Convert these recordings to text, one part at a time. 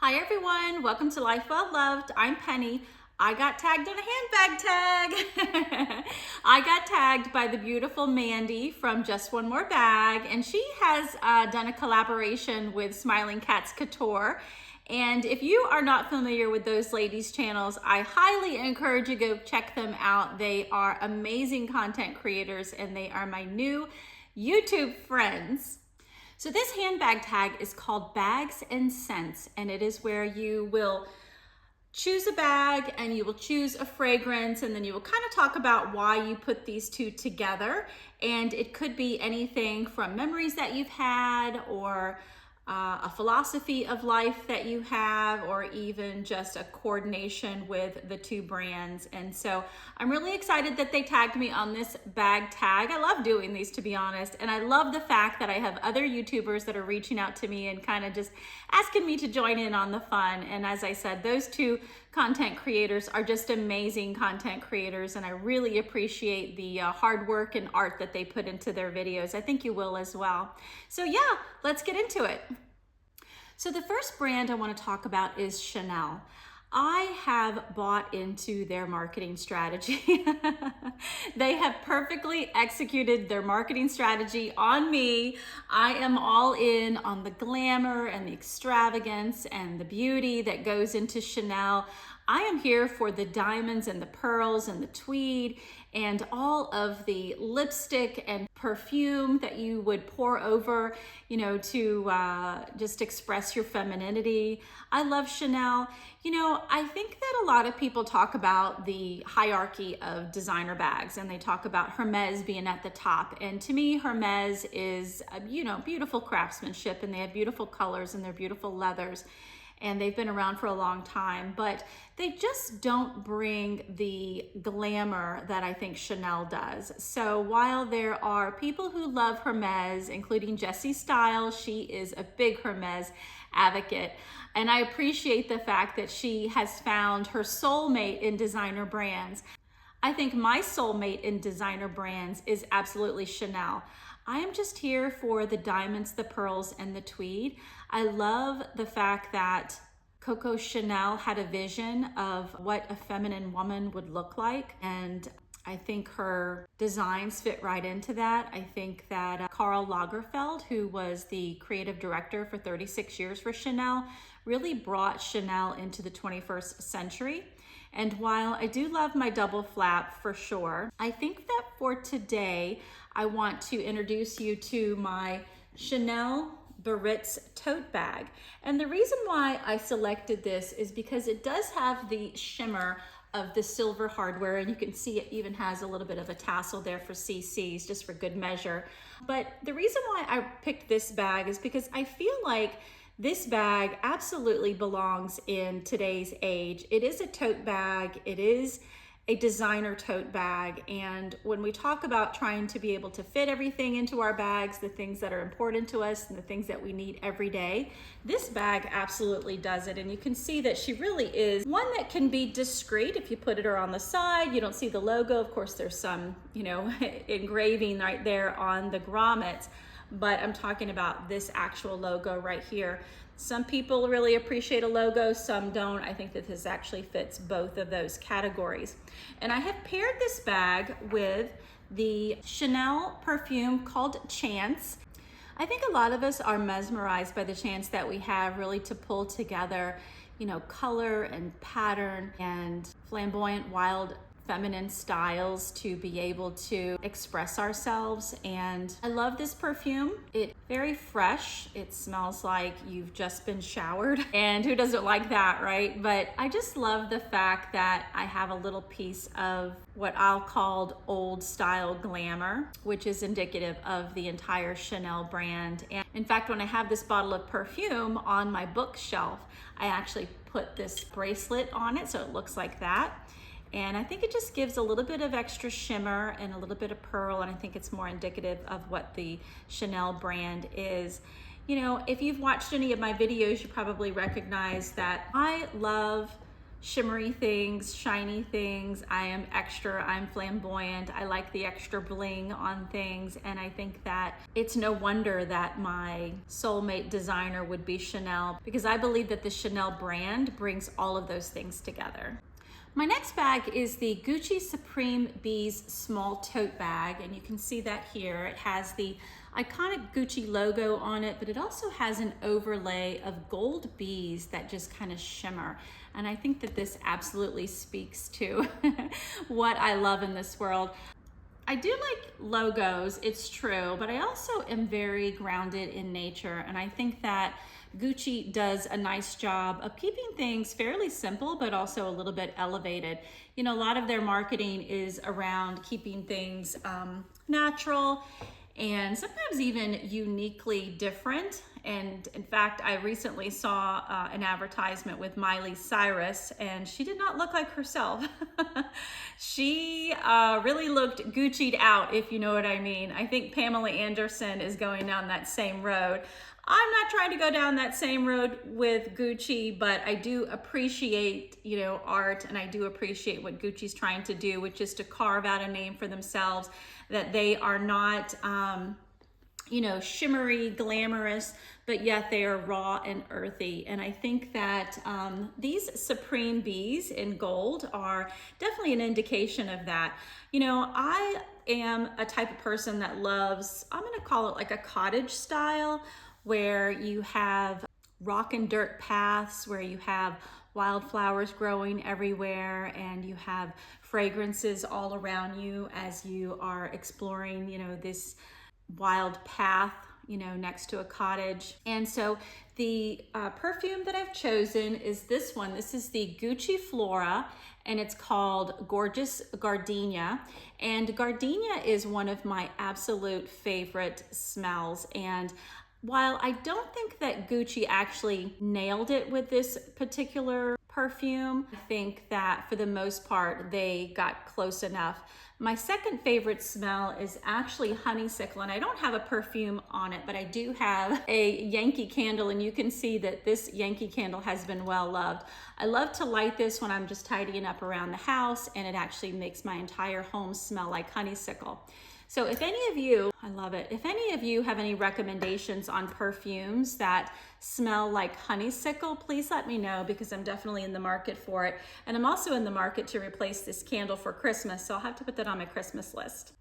Hi everyone, welcome to Life Well Loved. I'm Penny. I got tagged on a handbag tag. I got tagged by the beautiful Mandy from Just One More Bag, and she has done a collaboration with Smiling Cats Couture. And if you are not familiar with those ladies' channels, I highly encourage you to go check them out. They are amazing content creators and they are my new YouTube friends. So this handbag tag is called Bags and Scents, and it is where you will choose a bag and you will choose a fragrance, and then you will kind of talk about why you put these two together. And it could be anything from memories that you've had, or a philosophy of life that you have, or even just a coordination with the two brands. And so I'm really excited that they tagged me on this bag tag. I love doing these, to be honest. And I love the fact that I have other YouTubers that are reaching out to me and kind of just asking me to join in on the fun. And as I said, those two content creators are just amazing content creators, and I really appreciate the hard work and art that they put into their videos. I think you will as well. So yeah, let's get into it. So the first brand I want to talk about is Chanel. I have bought into their marketing strategy. They have perfectly executed their marketing strategy on me. I am all in on the glamour and the extravagance and the beauty that goes into Chanel. I am here for the diamonds and the pearls and the tweed and all of the lipstick and perfume that you would pour over, to just express your femininity. I love Chanel. I think that a lot of people talk about the hierarchy of designer bags, and they talk about Hermes being at the top. And to me, Hermes is, beautiful craftsmanship, and they have beautiful colors and they're beautiful leathers. And they've been around for a long time, but they just don't bring the glamour that I think Chanel does. So while there are people who love Hermes, including Jessie Stiles, she is a big Hermes advocate. And I appreciate the fact that she has found her soulmate in designer brands. I think my soulmate in designer brands is absolutely Chanel. I am just here for the diamonds, the pearls, and the tweed. I love the fact that Coco Chanel had a vision of what a feminine woman would look like, and I think her designs fit right into that. I think that Karl Lagerfeld, who was the creative director for 36 years for Chanel, really brought Chanel into the 21st century. And while I do love my double flap for sure, I think that for today, I want to introduce you to my Chanel Biarritz tote bag. And the reason why I selected this is because it does have the shimmer of the silver hardware, and you can see it even has a little bit of a tassel there for CCs, just for good measure. But the reason why I picked this bag is because I feel like this bag absolutely belongs in today's age. It is a tote bag. It is a designer tote bag. And when we talk about trying to be able to fit everything into our bags, the things that are important to us and the things that we need every day, this bag absolutely does it. And you can see that she really is one that can be discreet. If you put her on the side, you don't see the logo. Of course, there's some, engraving right there on the grommets, but I'm talking about this actual logo right here. Some people really appreciate a logo, some don't. I think that this actually fits both of those categories. And I have paired this bag with the Chanel perfume called Chance. I think a lot of us are mesmerized by the chance that we have really to pull together, color and pattern and flamboyant, wild, feminine styles to be able to express ourselves. And I love this perfume. It's very fresh. It smells like you've just been showered, and who doesn't like that, right? But I just love the fact that I have a little piece of what I'll call old style glamour, which is indicative of the entire Chanel brand. And in fact, when I have this bottle of perfume on my bookshelf, I actually put this bracelet on it so it looks like that. And I think it just gives a little bit of extra shimmer and a little bit of pearl, and I think it's more indicative of what the Chanel brand is. If you've watched any of my videos, you probably recognize that I love shimmery things, shiny things. I'm flamboyant. I like the extra bling on things. And I think that it's no wonder that my soulmate designer would be Chanel, because I believe that the Chanel brand brings all of those things together. My next bag is the Gucci Supreme Bees small tote bag, and you can see that here. It has the iconic Gucci logo on it, but it also has an overlay of gold bees that just kind of shimmer. And I think that this absolutely speaks to what I love in this world. I do like logos, it's true, but I also am very grounded in nature, and I think that Gucci does a nice job of keeping things fairly simple, but also a little bit elevated. You know, a lot of their marketing is around keeping things natural and sometimes even uniquely different. And in fact, I recently saw an advertisement with Miley Cyrus, and she did not look like herself. She really looked Gucci'd out, if you know what I mean. I think Pamela Anderson is going down that same road. I'm not trying to go down that same road with Gucci, but I do appreciate, you know, art, and I do appreciate what Gucci's trying to do, which is to carve out a name for themselves, that they are not, you know, shimmery, glamorous, but yet they are raw and earthy. And I think that these Supreme Bees in gold are definitely an indication of that. You know, I am a type of person that loves, I'm gonna call it like a cottage style, where you have rock and dirt paths, where you have wildflowers growing everywhere, and you have fragrances all around you as you are exploring, you know, this wild path, you know, next to a cottage. And so the perfume that I've chosen is this one. This is the Gucci Flora, and it's called Gorgeous Gardenia. And gardenia is one of my absolute favorite smells. And while I don't think that Gucci actually nailed it with this particular perfume, I think that for the most part, they got close enough. My second favorite smell is actually honeysuckle, and I don't have a perfume on it, but I do have a Yankee candle, and you can see that this Yankee candle has been well loved. I love to light this when I'm just tidying up around the house, and it actually makes my entire home smell like honeysuckle. So if any of you, I love it, if any of you have any recommendations on perfumes that smell like honeysuckle, please let me know, because I'm definitely in the market for it. And I'm also in the market to replace this candle for Christmas, so I'll have to put that on my Christmas list.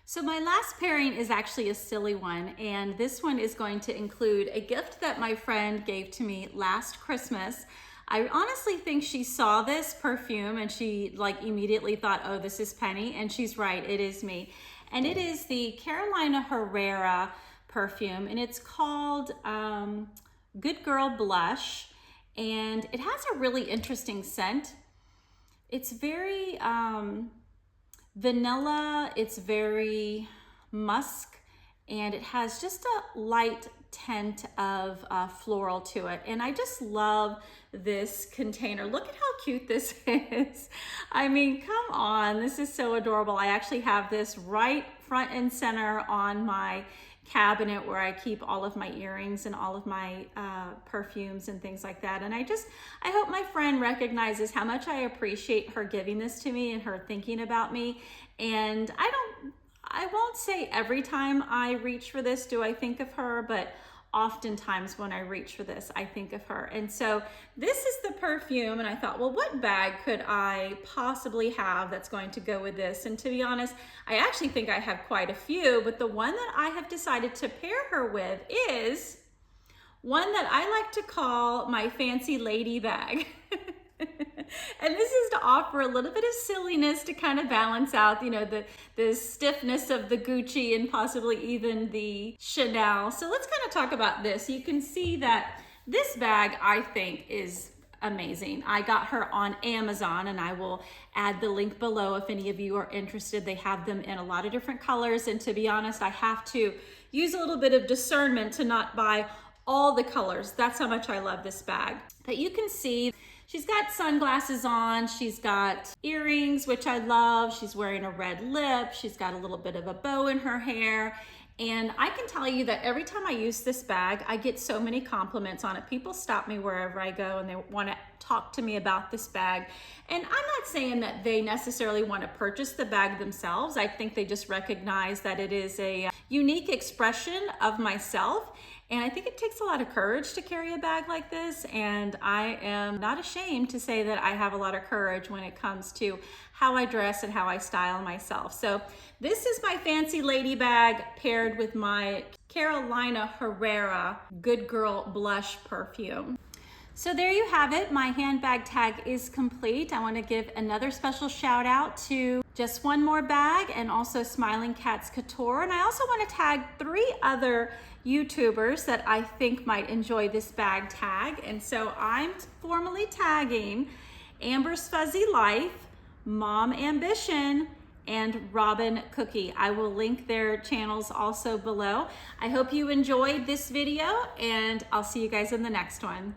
So my last pairing is actually a silly one, and this one is going to include a gift that my friend gave to me last Christmas. I honestly think she saw this perfume and she like immediately thought, oh, this is Penny, and she's right, it is me. And it is the Carolina Herrera perfume, and it's called Good Girl Blush, and it has a really interesting scent. It's very vanilla, it's very musk, and it has just a light tint of floral to it. And I just love this container. Look at how cute this is. I mean, come on, this is so adorable. I actually have this right front and center on my cabinet where I keep all of my earrings and all of my perfumes and things like that. And I hope my friend recognizes how much I appreciate her giving this to me and her thinking about me. And I won't say every time I reach for this do I think of her, but oftentimes when I reach for this, I think of her. And so this is the perfume, and I thought, well, what bag could I possibly have that's going to go with this? And to be honest, I actually think I have quite a few, but the one that I have decided to pair her with is one that I like to call my fancy lady bag. And this is to offer a little bit of silliness to kind of balance out, you know, the stiffness of the Gucci and possibly even the Chanel. So let's kind of talk about this. You can see that this bag, I think, is amazing. I got her on Amazon, and I will add the link below if any of you are interested. They have them in a lot of different colors, and to be honest, I have to use a little bit of discernment to not buy all the colors. That's how much I love this bag. But you can see she's got sunglasses on, she's got earrings, which I love, she's wearing a red lip, she's got a little bit of a bow in her hair, And I can tell you that every time I use this bag, I get so many compliments on it. People stop me wherever I go and they want to talk to me about this bag. And I'm not saying that they necessarily want to purchase the bag themselves. I think they just recognize that it is a unique expression of myself. And I think it takes a lot of courage to carry a bag like this. And I am not ashamed to say that I have a lot of courage when it comes to how I dress and how I style myself. So this is my fancy lady bag paired with my Carolina Herrera Good Girl Blush perfume. So there you have it. My handbag tag is complete. I want to give another special shout out to Just One More Bag and also Smiling Cats Couture. And I also want to tag 3 other YouTubers that I think might enjoy this bag tag. And so I'm formally tagging Amber's Fuzzy Life, Mom Ambition, and Robin Cookie. I will link their channels also below. I hope you enjoyed this video and I'll see you guys in the next one.